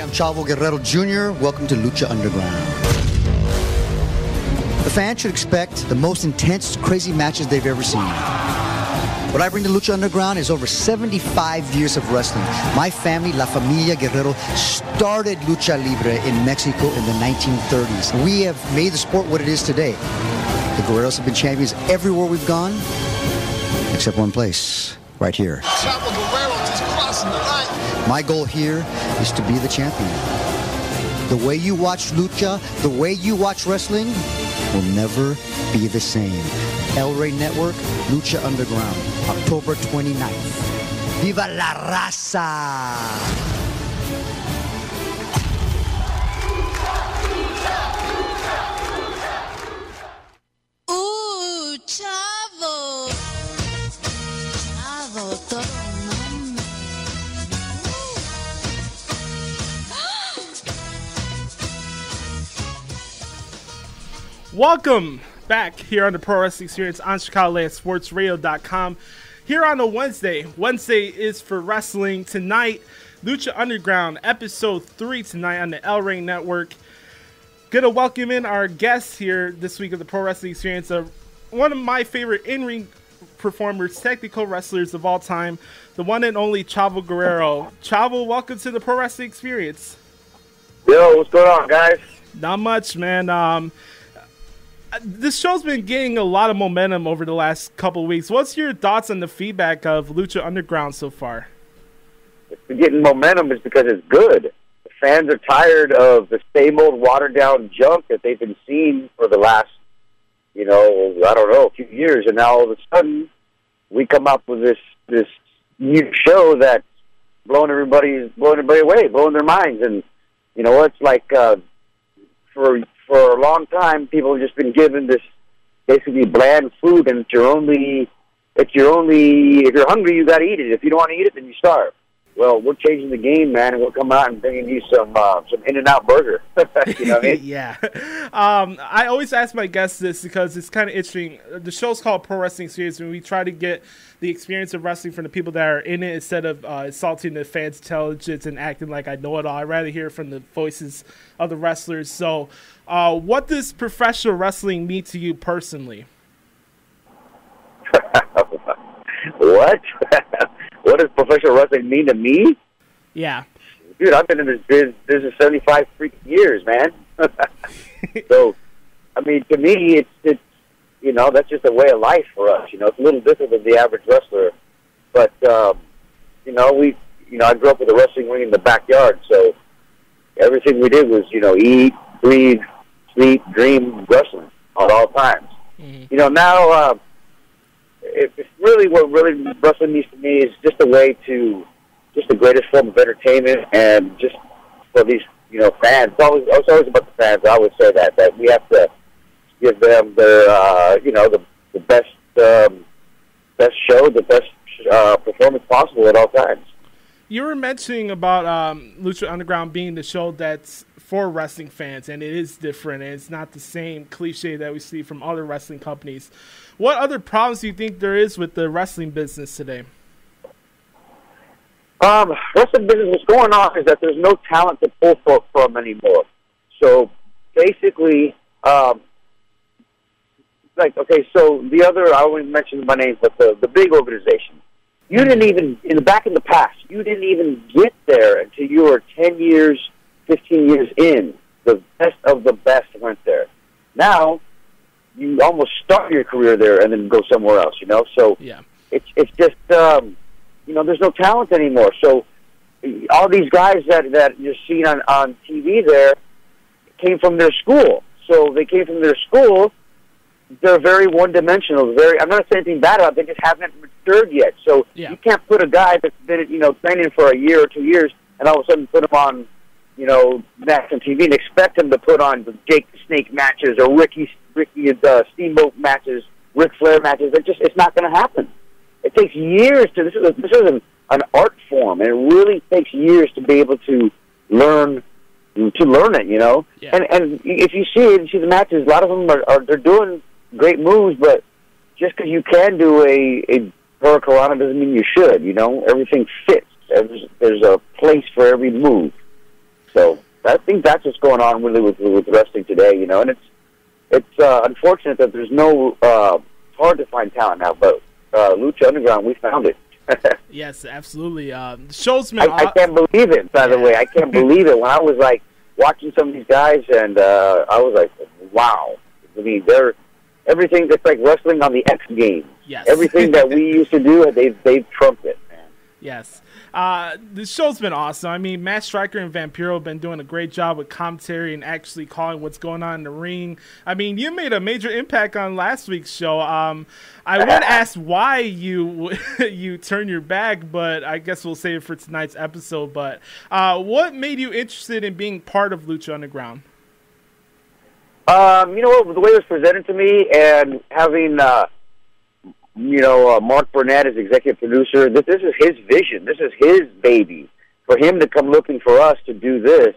I'm Chavo Guerrero Jr. Welcome to Lucha Underground. The fans should expect the most intense, crazy matches they've ever seen. What I bring to Lucha Underground is over 75 years of wrestling. My family, La Familia Guerrero, started Lucha Libre in Mexico in the 1930s. We have made the sport what it is today. The Guerreros have been champions everywhere we've gone, except one place, right here. Chavo Guerrero just crossing the line. My goal here is to be the champion. The way you watch Lucha, the way you watch wrestling, will never be the same. El Rey Network, Lucha Underground, October 29th. Viva La Raza! Chavo. Chavo, todo mami. Welcome back here on the Pro Wrestling Experience on ChicagolandSportsRadio.com. Here on a Wednesday. Wednesday is for wrestling. Tonight, Lucha Underground, episode 3 tonight on the El Rey Network. Gonna welcome in our guests here this week of the Pro Wrestling Experience. One of my favorite in-ring performers, technical wrestlers of all time, the one and only Chavo Guerrero. Chavo, welcome to the Pro Wrestling Experience. Yo, what's going on, guys? Not much, man. This show's been getting a lot of momentum over the last couple of weeks. What's your thoughts on the feedback of Lucha Underground so far? It's been getting momentum is because it's good. The fans are tired of the same old watered-down junk that they've been seeing for the last, a few years. And now all of a sudden, we come up with this new show that's blowing everybody away, blowing their minds. And, it's like for a long time, people have just been given this basically bland food, and if you're hungry, you got to eat it. If you don't want to eat it, then you starve. Well, we're changing the game, man, and we'll come out and bringing you some In-N-Out burger. You know what I mean? Yeah. I always ask my guests this because it's kind of interesting. The show's called Pro Wrestling Experience, and we try to get the experience of wrestling from the people that are in it instead of insulting the fans' intelligence and acting like I know it all. I'd rather hear from the voices of the wrestlers. So what does professional wrestling mean to you personally? What? What does professional wrestling mean to me? Yeah. Dude, I've been in this business 75 freaking years, man. So, I mean, to me, it's that's just a way of life for us. It's a little different than the average wrestler. But, I grew up with a wrestling ring in the backyard, so everything we did was, eat, breathe, sleep, dream wrestling at all times. Mm-hmm. Now, it's really what wrestling means to me is just a way to, just the greatest form of entertainment, and just for these, fans. It's always about the fans. I always say that we have to give them their, the best show, the best performance possible at all times. You were mentioning about Lucha Underground being the show that's for wrestling fans, and it is different, and it's not the same cliche that we see from other wrestling companies. What other problems do you think there is with the wrestling business today? Wrestling business, what's going on is that there's no talent to pull from anymore. So basically, so the other, I won't mention my name, but the big organization, you didn't even, back in the past, you didn't even get there until you were 10 years, 15 years in. The best of the best went there. Now, you almost start your career there and then go somewhere else, So yeah. It's just, there's no talent anymore. So all these guys that you're seeing on TV there came from their school. So they came from their school. They're very one-dimensional. I'm not saying anything bad about it. They just haven't matured yet. So You can't put a guy that's been, training for a year or 2 years and all of a sudden put him on, national TV and expect him to put on the Jake the Snake matches or Ricky Steamboat matches, Ric Flair matches. It's not going to happen. It takes years to. This is an art form, and it really takes years to be able to learn it. Yeah. And if you see the matches, a lot of them they're doing great moves, but just because you can do a Hurricanrana doesn't mean you should. Everything fits. There's a place for every move. So I think that's what's going on really with wrestling today, you know. And it's unfortunate that there's no hard to find talent now, but Lucha Underground, we found it. Yes, absolutely. The show's been. I can't believe it. By the way, I can't believe it. When I was like watching some of these guys, and I was like, wow. I mean, they're everything that's like wrestling on the X Games. Yes. Everything that we used to do, they've trumped it, man. Yes. The show's been awesome. I mean, Matt Stryker and Vampiro have been doing a great job with commentary and actually calling what's going on in the ring. I mean, you made a major impact on last week's show. I would ask why you turn your back, but I guess we'll save it for tonight's episode. But what made you interested in being part of Lucha Underground? You know what? The way it was presented to me, and having Mark Burnett as executive producer, this is his vision. This is his baby. For him to come looking for us to do this,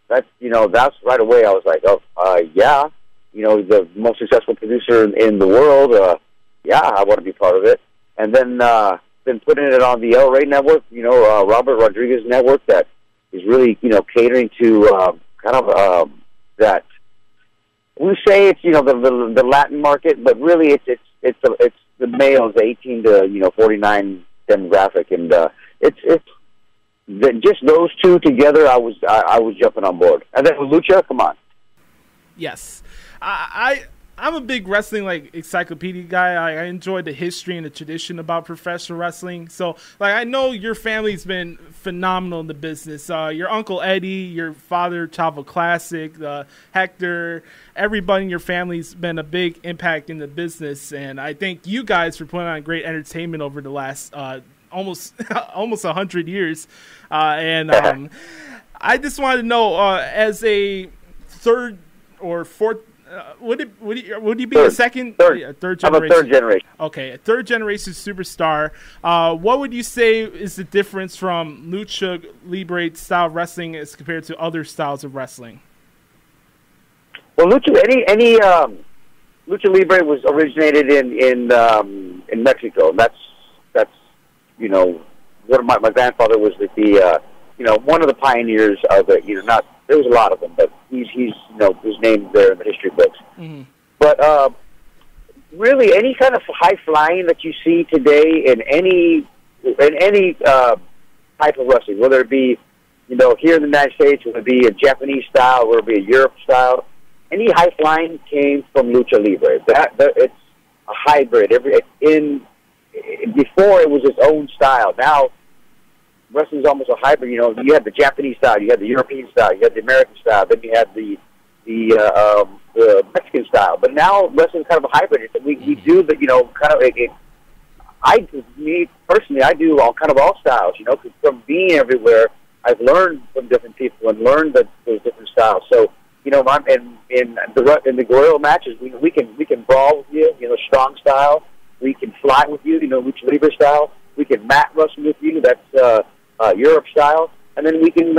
that's right away I was like, yeah. You know, the most successful producer in the world. Yeah, I want to be part of it. And then putting it on the El Rey network, Robert Rodriguez network, that is really, catering to that. We say it's the Latin market, but really it's the males 18 to 49 demographic, and it's just those two together. I was jumping on board, and then with Lucha, come on. Yes, I'm a big wrestling encyclopedia guy. I enjoy the history and the tradition about professional wrestling. So I know your family's been phenomenal in the business. Your Uncle Eddie, your father Chavo Classic, Hector, everybody in your family's been a big impact in the business, and I thank you guys for putting on great entertainment over the last almost 100 years. I just wanted to know, as a third or fourth. Would you be a second? Third. Yeah, third I'm generation. a third generation. Okay, a third generation superstar. What would you say is the difference from Lucha Libre style wrestling as compared to other styles of wrestling? Well, Lucha Libre was originated in Mexico. That's one of my grandfather was one of the pioneers of it. There was a lot of them, but he's his name there in the history books. Mm-hmm. But really, any kind of high flying that you see today in any type of wrestling, whether it be here in the United States, whether it be a Japanese style, whether it be a Europe style, any high flying came from Lucha Libre. It's a hybrid. Before it was its own style. Now wrestling is almost a hybrid. You had the Japanese style, you had the European style, you had the American style, then you had the Mexican style. But now wrestling is kind of a hybrid. We do the me personally, I do all styles. Because from being everywhere, I've learned from different people and learned that there's different styles. So I'm in the Guerrero matches, we can brawl with you, strong style. We can fly with you, Lucha Libre style. We can mat wrestle with you. That's Europe style, and then we can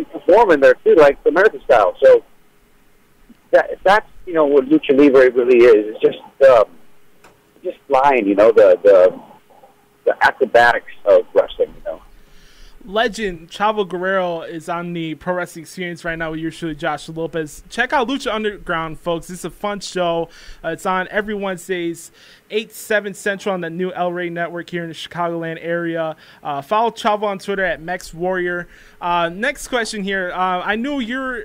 perform in there too, like American style. So that's what Lucha Libre really is. It's just flying, the acrobatics of wrestling, Legend Chavo Guerrero is on the Pro Wrestling Experience right now with yours truly, Josh Lopez. Check out Lucha Underground, folks. It's a fun show. It's on every Wednesdays, 8, 7 Central on the new El Rey Network here in the Chicagoland area. Follow Chavo on Twitter at MexWarrior. Next question here. I knew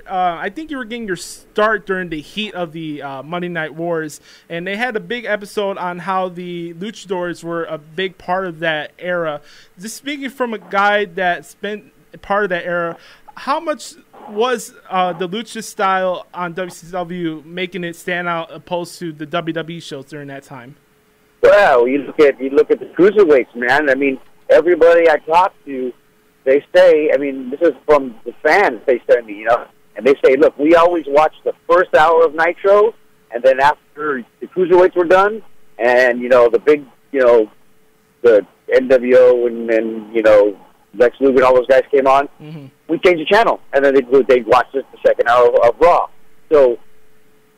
I think you were getting your start during the heat of the Monday Night Wars, and they had a big episode on how the luchadors were a big part of that era. Just speaking from a guy that spent part of that era, how much was the lucha style on WCW making it stand out opposed to the WWE shows during that time? Well, you look at the cruiserweights, man. I mean, everybody I talk to, they say, this is from the fans, they send me, and they say, look, we always watch the first hour of Nitro, and then after the cruiserweights were done, and, the big, the NWO and Lex Luger and all those guys came on, mm-hmm. We changed the channel, and then they'd watch the second hour of Raw. So,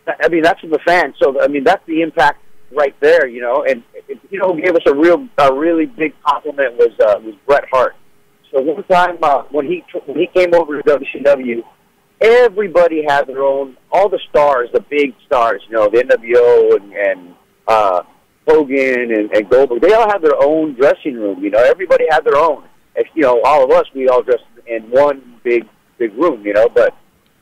that's from the fans. So, that's the impact right there, and who gave us a really big compliment was Bret Hart. So one time when he came over to WCW, everybody had their own. All the stars, the big stars, you know, the NWO and Hogan and Goldberg. They all had their own dressing room. You know, everybody had their own. You know, all of us, we all dressed in one big room. You know, but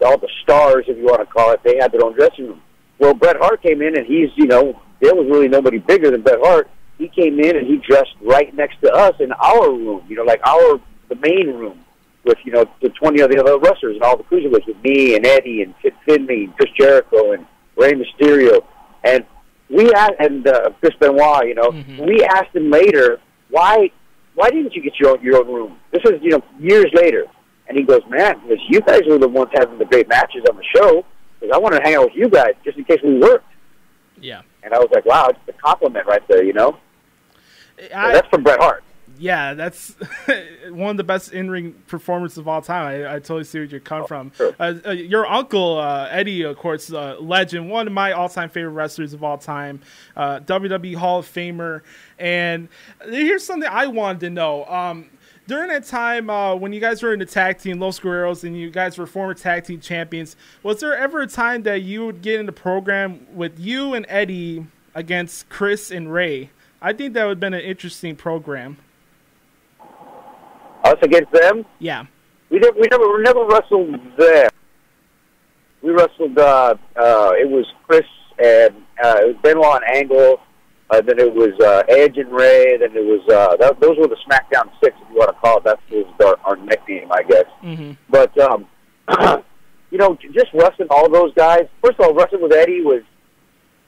all the stars, if you want to call it, they had their own dressing room. Well, Bret Hart came in, and he's, you know, there was really nobody bigger than Bret Hart. He came in and he dressed right next to us in our room. You know, like the main room with, you know, the 20 of the other wrestlers and all the cruiserweights with me and Eddie and Finley and Chris Jericho and Rey Mysterio. And we asked, and Chris Benoit, you know, we asked him later, why didn't you get your own room? This is, you know, years later. And he goes, man, because you guys were the ones having the great matches on the show, because I wanted to hang out with you guys just in case we worked. Yeah. And I was like, wow, it's a compliment right there, you know? So that's from Bret Hart. Yeah, that's one of the best in-ring performers of all time. I totally see where you're coming from. Sure. Your uncle, Eddie, of course, legend, one of my all-time favorite wrestlers of all time, WWE Hall of Famer. And here's something I wanted to know. During that time, when you guys were in the tag team, Los Guerreros, and you guys were former tag team champions, was there ever a time that you would get in the program with you and Eddie against Chris and Ray? I think that would have been an interesting program. Us against them? Yeah. We never wrestled there. We wrestled. It was Chris and it was Benoit and Angle. Then it was Edge and Ray. Then it was those were the SmackDown 6, if you want to call it. That was our nickname, I guess. Mm-hmm. But you know, just wrestling all those guys. First of all, wrestling with Eddie was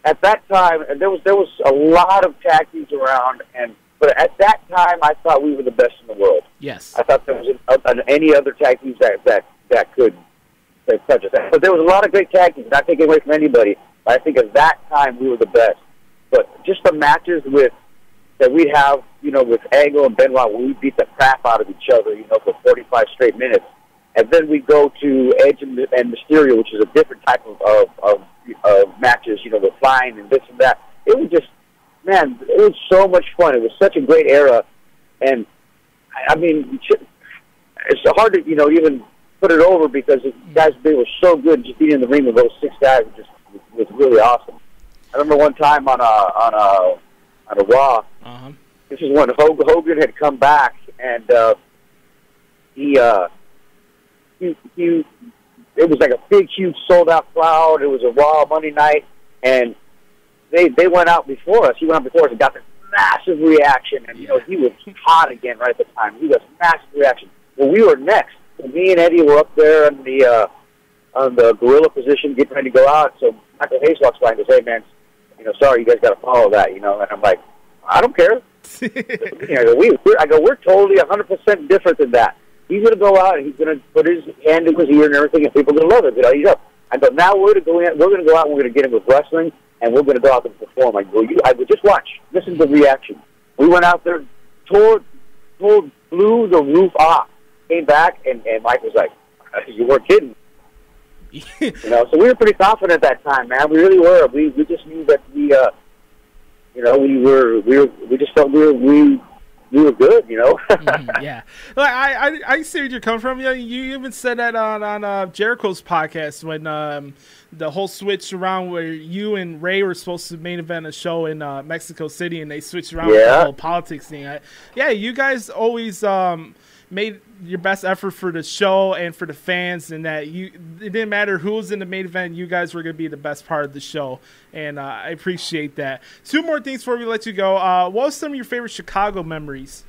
at that time. And there was a lot of tag teams around, but at that time, I thought we were the best in the world. Yes. I thought there was any other tag teams that could touch us. But there was a lot of great tag teams. Not taking away from anybody. But I think at that time we were the best. But just the matches that we'd have, you know, with Angle and Benoit, where we beat the crap out of each other, you know, for 45 straight minutes, and then we go to Edge and Mysterio, which is a different type of matches, you know, with flying and this and that. It was just, man, it was so much fun. It was such a great era, and I mean, it's hard to, you know, even put it over because the guys, they were so good. Just being in the ring with those 6 guys was really awesome. I remember one time on a Raw. Uh-huh. This is when Hogan had come back, and he it was like a big, huge, sold out crowd. It was a Raw Monday night, and they went out before us. He went out before us and got this massive reaction, and you know he was hot again right at the time. He got massive reaction. Well, we were next. So me and Eddie were up there on the gorilla position, getting ready to go out. So Michael Hayes walks by and goes, "Hey, man, you know, sorry, you guys got to follow that, you know." And I'm like, "I don't care." You know, we're totally 100% different than that. He's going to go out and he's going to put his hand in his ear and everything, and people are going to love it. You know, he's up. I go, now we're going to go out and we're going to get him with wrestling, and we're going to go out and perform. I go, just watch. Listen to the reaction. We went out there, blew the roof off, came back, and Mike was like, "You weren't kidding." You know, so we were pretty confident at that time, man. We really were. We just knew that we just felt we were good, you know. Yeah, like I see where you're coming from. You even said that on Jericho's podcast when the whole switch around where you and Ray were supposed to main event a show in Mexico City, and they switched around with the whole politics thing. You guys always made your best effort for the show and for the fans, and that it didn't matter who was in the main event, you guys were going to be the best part of the show, and I appreciate that. 2 more things before we let you go. What was some of your favorite Chicago memories?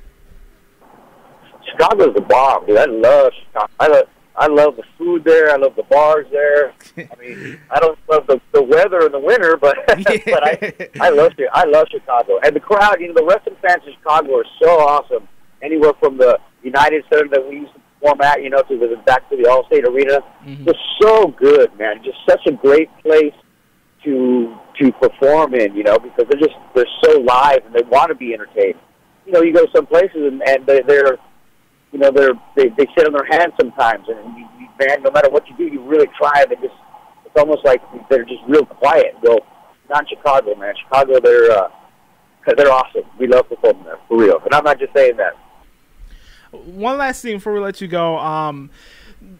Chicago's the bomb, dude. I love Chicago. I love the food there. I love the bars there. I mean, I don't love the weather in the winter, but I love Chicago. And the crowd, you know, the wrestling fans in Chicago are so awesome. Anywhere from the United Center that we used to perform at, you know, back to the Allstate Arena. Mm-hmm. It's so good, man. Just such a great place to perform in, you know, because they're so live and they want to be entertained. You know, you go some places and they're you know, they sit on their hands sometimes, and man, no matter what you do, you really try. It's almost like they're just real quiet. Well, not Chicago, man. Chicago, they're awesome. We love performing there, for real. And I'm not just saying that. one last thing before we let you go.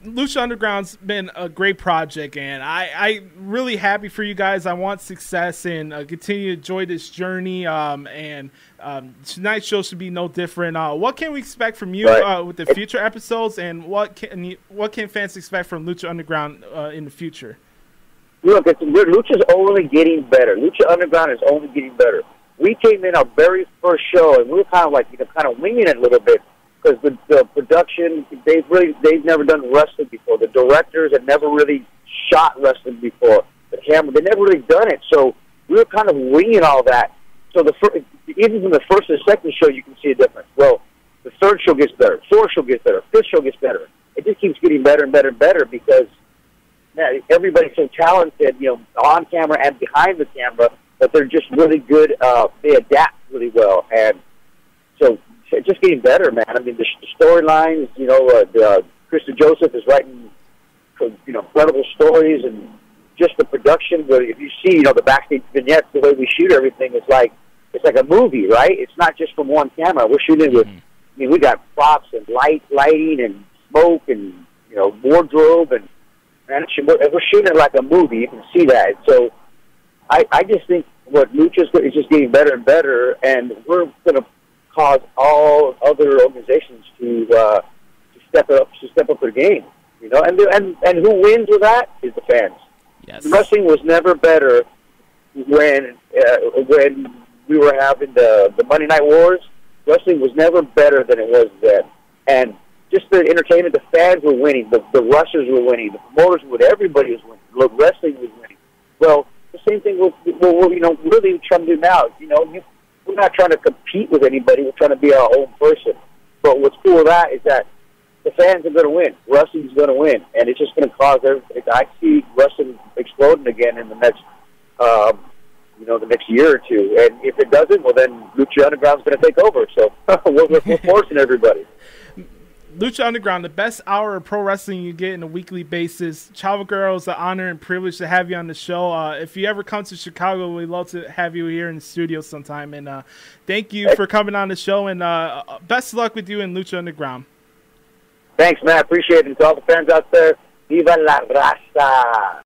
Lucha Underground's been a great project, and I really happy for you guys. I want success and continue to enjoy this journey. And tonight's show should be no different. What can we expect from you with the future episodes, and what can fans expect from Lucha Underground in the future? Look, Lucha's only getting better. Lucha Underground is only getting better. We came in our very first show, and we were kind of like, kind of winging it a little bit, because the production, they've never done wrestling before. The directors had never really shot wrestling before. The camera, they never really done it. So we were kind of winging all that. So even from the first to the second show, you can see a difference. Well, the third show gets better, fourth show gets better, fifth show gets better. It just keeps getting better and better and better because everybody's so talented, on camera and behind the camera, that they're just really good. They adapt really well, and so it's just getting better, man. I mean, the storylines, Krista Joseph is writing, incredible stories, and just the production. Where if you see, the backstage vignettes, the way we shoot everything, it's like a movie, right? It's not just from one camera. We're shooting with, we got props and lighting and smoke and wardrobe and we're shooting it like a movie. You can see that. So I just think what Lucha is just getting better and better, and we're going to cause all other organizations to step up their game. And who wins with that is the fans. Yes. Wrestling was never better when we were having the Monday Night Wars. Wrestling was never better than it was then, and just the entertainment, the fans were winning, the wrestlers were winning, the promoters were winning, everybody was winning, the wrestling was winning. Well, the same thing we're really trying to do now. We're not trying to compete with anybody. We're trying to be our own person. But what's cool with that is that the fans are going to win. Wrestling's going to win, and it's just going to cause everything. I see wrestling exploding again in the next, the next year or two. And if it doesn't, well, then Lucha Underground's going to take over. So we're forcing everybody. Lucha Underground, the best hour of pro wrestling you get on a weekly basis. Chavo Guerrero, it's an honor and privilege to have you on the show. If you ever come to Chicago, we'd love to have you here in the studio sometime. And thank you for coming on the show, and best of luck with you in Lucha Underground. Thanks, man. I appreciate it. And to all the fans out there, Viva La Raza.